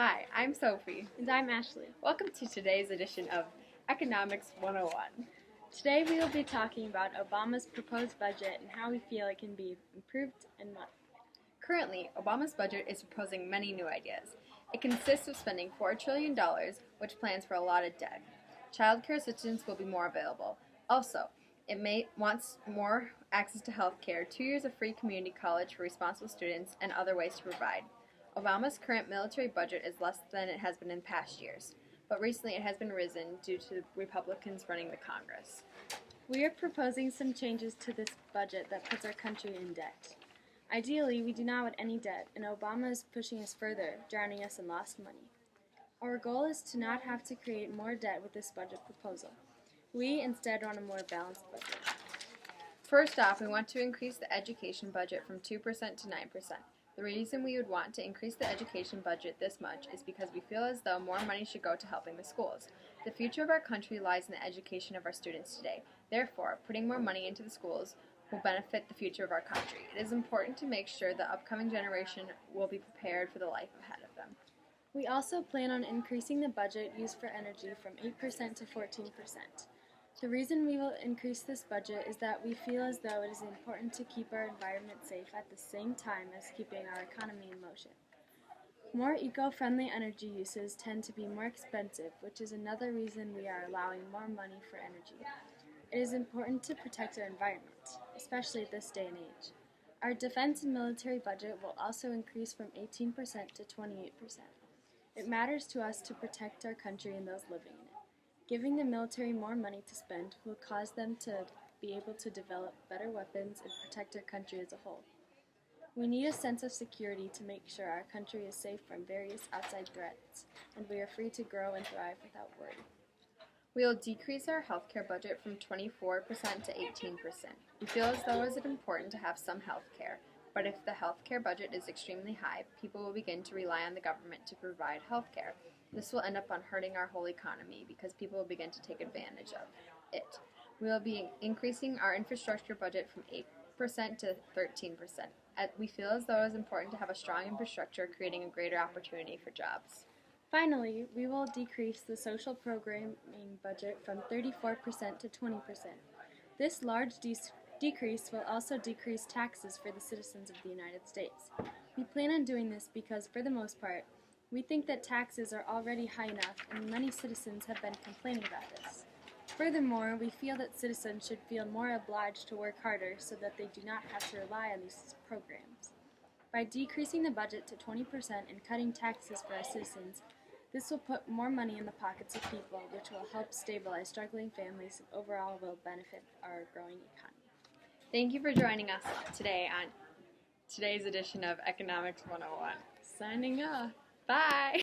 Hi, I'm Sophie. And I'm Ashley. Welcome to today's edition of Economics 101. Today we will be talking about Obama's proposed budget and how we feel it can be improved and modified. Currently, Obama's budget is proposing many new ideas. It consists of spending $4 trillion, which plans for a lot of debt. Child care assistance will be more available. Also, it wants more access to health care, 2 years of free community college for responsible students, and other ways to provide. Obama's current military budget is less than it has been in past years, but recently it has been risen due to Republicans running the Congress. We are proposing some changes to this budget that puts our country in debt. Ideally, we do not want any debt, and Obama is pushing us further, drowning us in lost money. Our goal is to not have to create more debt with this budget proposal. We instead want a more balanced budget. First off, we want to increase the education budget from 2% to 9%. The reason we would want to increase the education budget this much is because we feel as though more money should go to helping the schools. The future of our country lies in the education of our students today. Therefore, putting more money into the schools will benefit the future of our country. It is important to make sure the upcoming generation will be prepared for the life ahead of them. We also plan on increasing the budget used for energy from 8% to 14%. The reason we will increase this budget is that we feel as though it is important to keep our environment safe at the same time as keeping our economy in motion. More eco-friendly energy uses tend to be more expensive, which is another reason we are allowing more money for energy. It is important to protect our environment, especially at this day and age. Our defense and military budget will also increase from 18% to 28%. It matters to us to protect our country and those living in it. Giving the military more money to spend will cause them to be able to develop better weapons and protect our country as a whole. We need a sense of security to make sure our country is safe from various outside threats, and we are free to grow and thrive without worry. We will decrease our healthcare budget from 24% to 18%. We feel as though it is important to have some health care, but if the healthcare budget is extremely high, people will begin to rely on the government to provide health care. This will end up on hurting our whole economy because people will begin to take advantage of it. We will be increasing our infrastructure budget from 8% to 13%. We feel as though it is important to have a strong infrastructure, creating a greater opportunity for jobs. Finally, we will decrease the social programming budget from 34% to 20%. This large decrease will also decrease taxes for the citizens of the United States. We plan on doing this because, for the most part, we think that taxes are already high enough, and many citizens have been complaining about this. Furthermore, we feel that citizens should feel more obliged to work harder so that they do not have to rely on these programs. By decreasing the budget to 20% and cutting taxes for our citizens, this will put more money in the pockets of people, which will help stabilize struggling families and overall will benefit our growing economy. Thank you for joining us today on today's edition of Economics 101. Signing off. Bye!